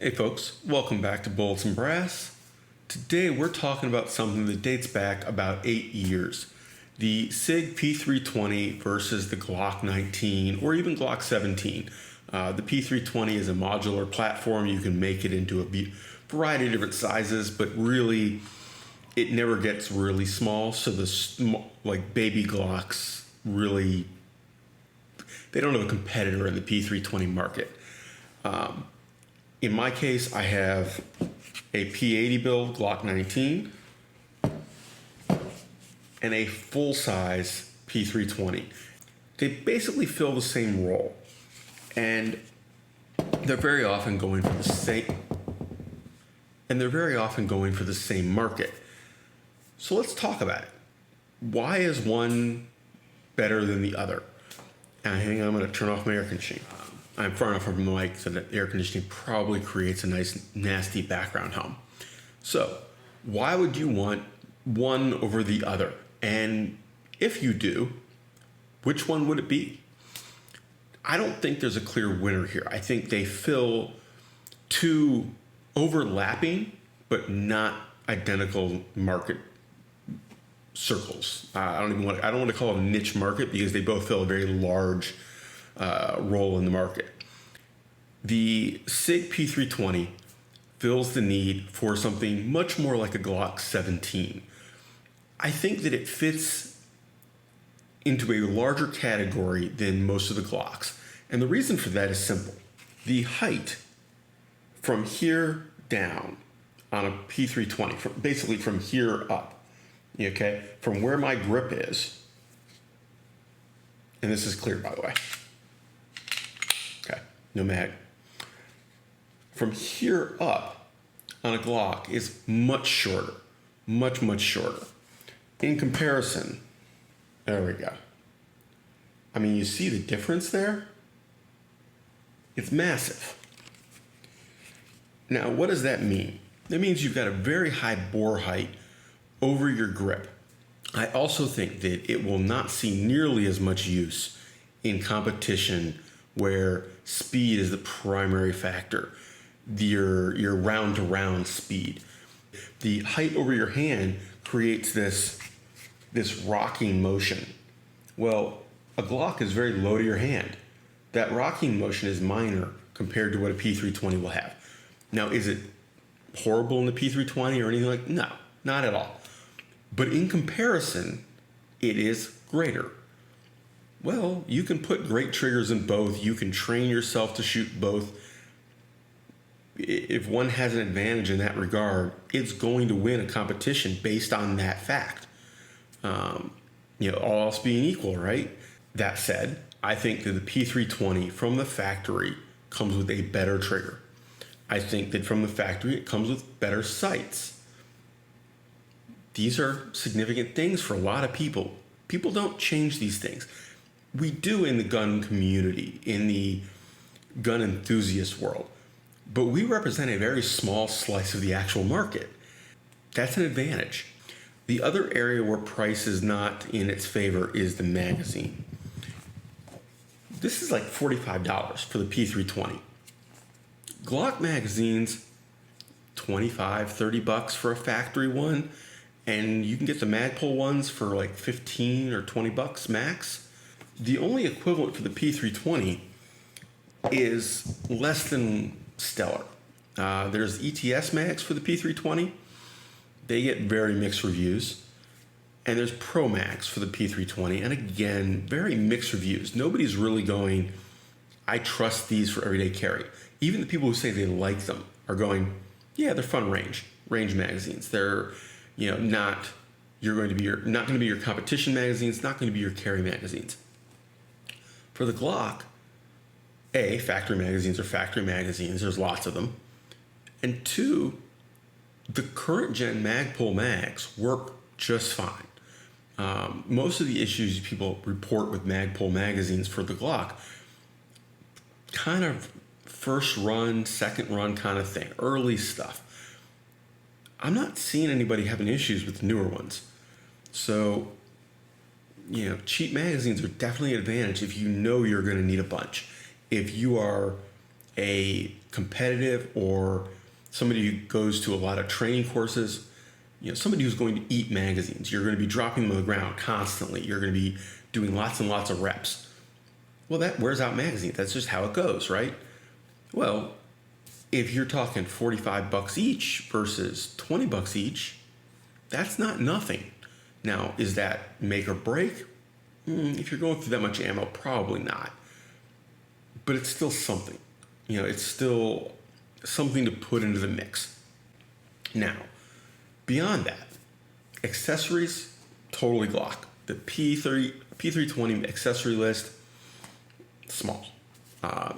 Hey folks, welcome back to Bullets and Brass. Today we're talking about something that dates back about 8 years. The Sig P320 versus the Glock 19 or even Glock 17. The P320 is a modular platform. You can make it into a variety of different sizes, but really it never gets really small. So like baby Glocks really, they don't have a competitor in the P320 market. In my case, I have a P80 build Glock 19 and a full-size P320. They basically fill the same role, and they're very often going for the same market. So let's talk about it. Why is one better than the other? And hang on, I'm going to turn off my air conditioning. I'm far enough from the mic so that air conditioning probably creates a nice, nasty background hum. So, why would you want one over the other? And if you do, which one would it be? I don't think there's a clear winner here. I think they fill two overlapping but not identical market circles. I don't want to call it a niche market because they both fill a very large role in the market. The Sig P320 fills the need for something much more like a Glock 17. I think that it fits into a larger category than most of the Glocks. And the reason for that is simple. The height from here down on a P320, basically from here up, okay, from where my grip is, and this is clear by the way, okay, no mag. From here up on a Glock is much shorter, much shorter. In comparison, there we go. I mean, you see the difference there? It's massive. Now, what does that mean? That means you've got a very high bore height over your grip. I also think that it will not see nearly as much use in competition where speed is the primary factor, your round to round speed. The height over your hand creates this rocking motion. Well, a Glock is very low to your hand. That rocking motion is minor compared to what a P320 will have. Now, is it horrible in the P320 or anything like that? No, not at all. But in comparison, it is greater. Well, you can put great triggers in both. You can train yourself to shoot both. If one has an advantage in that regard, it's going to win a competition based on that fact. All else being equal, right? That said, I think that the P320 from the factory comes with a better trigger. I think that from the factory it comes with better sights. These are significant things for a lot of people. People don't change these things. We do in the gun community, in the gun enthusiast world. But we represent a very small slice of the actual market. That's an advantage. The other area where price is not in its favor is the magazine. This is like $45 for the P320. Glock magazines, $25, $30 for a factory one, and you can get the Magpul ones for like $15 or $20 max. The only equivalent for the P320 is less than stellar. There's ETS mags for the P320. They get very mixed reviews. And there's Pro Mags for the P320. And again, very mixed reviews. Nobody's really going, I trust these for everyday carry. Even the people who say they like them are going, yeah, they're fun range magazines. They're, not going to be your competition magazines, not going to be your carry magazines. For the Glock, factory magazines are factory magazines. There's lots of them. And two, the current gen Magpul mags work just fine. Most of the issues people report with Magpul magazines for the Glock, kind of first run, second run kind of thing, early stuff. I'm not seeing anybody having issues with the newer ones. So, cheap magazines are definitely an advantage if you know you're going to need a bunch. If you are a competitive or somebody who goes to a lot of training courses, somebody who's going to eat magazines, you're going to be dropping them on the ground constantly. You're going to be doing lots and lots of reps. Well, that wears out magazines. That's just how it goes, right? Well, if you're talking $45 each versus $20 each, that's not nothing. Now, is that make or break? If you're going through that much ammo, probably not. But it's still something. It's still something to put into the mix. Now, beyond that, accessories, totally Glock. The P320 accessory list, small.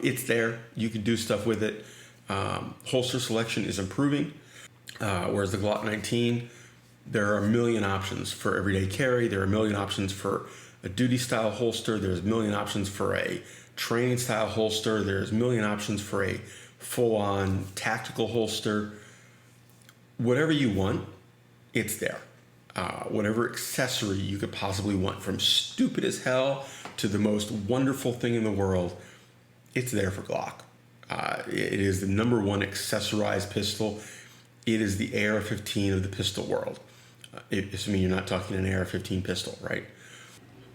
It's there. You can do stuff with it. Holster selection is improving. Whereas the Glock 19, there are a million options for everyday carry. There are a million options for a duty style holster. There's a million options for a training style holster. There's a million options for a full-on tactical holster. Whatever you want, it's there. Whatever accessory you could possibly want, from stupid as hell to the most wonderful thing in the world, it's there for Glock. It is the number one accessorized pistol. It is the AR-15 of the pistol world. Assuming you're not talking an AR-15 pistol, right?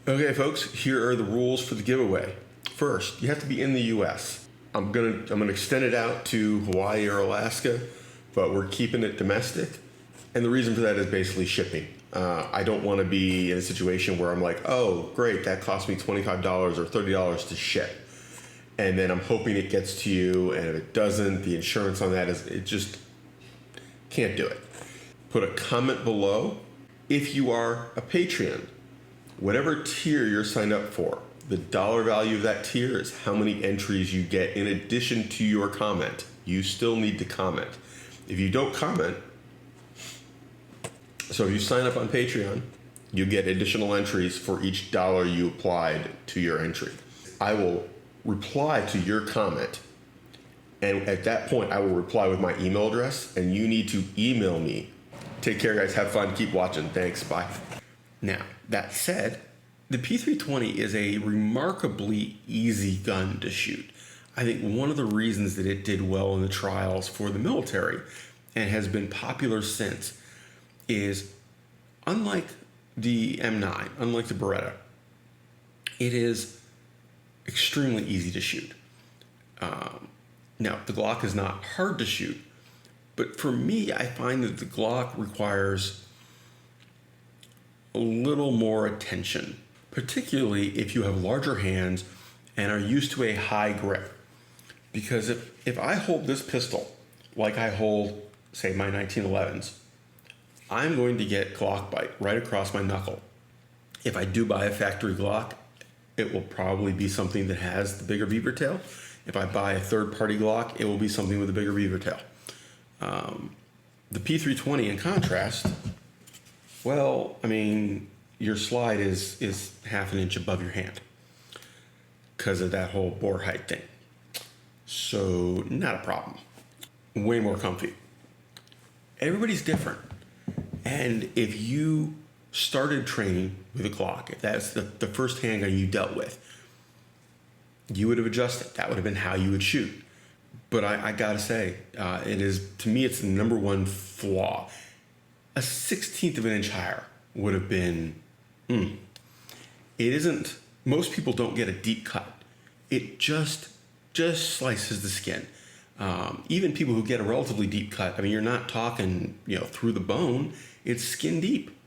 Okay, folks, here are the rules for the giveaway. First, you have to be in the U.S. I'm gonna extend it out to Hawaii or Alaska, but we're keeping it domestic. And the reason for that is basically shipping. I don't want to be in a situation where I'm like, oh, great, that cost me $25 or $30 to ship. And then I'm hoping it gets to you, and if it doesn't, the insurance on that it just can't do it. Put a comment below if you are a Patreon. Whatever tier you're signed up for, the dollar value of that tier is how many entries you get in addition to your comment. You still need to comment. If you don't comment, so if you sign up on Patreon, you get additional entries for each dollar you applied to your entry. I will reply to your comment, and at that point I will reply with my email address, and you need to email me. Take care, guys. Have fun. Keep watching. Thanks. Bye. Now, that said, the P320 is a remarkably easy gun to shoot. I think one of the reasons that it did well in the trials for the military and has been popular since is, unlike the M9, unlike the Beretta, it is extremely easy to shoot. Now, the Glock is not hard to shoot, but for me, I find that the Glock requires a little more attention, particularly if you have larger hands and are used to a high grip. Because if I hold this pistol like I hold, say, my 1911s, I'm going to get Glock bite right across my knuckle. If I do buy a factory Glock, it will probably be something that has the bigger beaver tail. If I buy a third-party Glock, it will be something with a bigger beaver tail. The P320, in contrast, well, I mean, your slide is half an inch above your hand because of that whole bore height thing. So, not a problem. Way more comfy. Everybody's different. And if you started training with a Glock, if that's the first handgun you dealt with, you would have adjusted. That would have been how you would shoot. But I gotta say, to me, it's the number one flaw. A 1/16 of an inch higher would have been, it isn't, most people don't get a deep cut. It just slices the skin. Even people who get a relatively deep cut, I mean, you're not talking, through the bone, it's skin deep.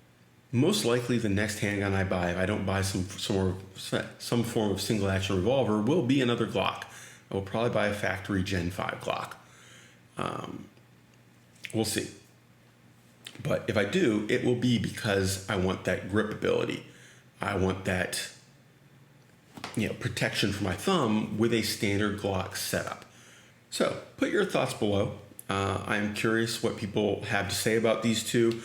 Most likely the next handgun I buy, if I don't buy some form of single action revolver, will be another Glock. I will probably buy a factory Gen 5 Glock. We'll see. But if I do, it will be because I want that grip ability. I want that, protection for my thumb with a standard Glock setup. So put your thoughts below. I'm curious what people have to say about these two.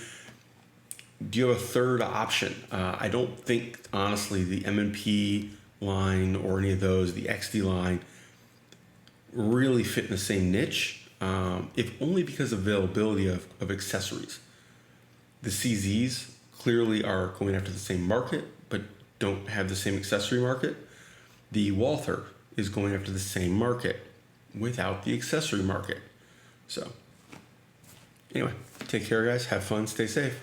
Do you have a third option? I don't think, honestly, the M&P line or any of those, the XD line, really fit in the same niche, if only because of availability of accessories. The CZs clearly are going after the same market, but don't have the same accessory market. The Walther is going after the same market, without the accessory market. So anyway, take care, guys. Have fun. Stay safe.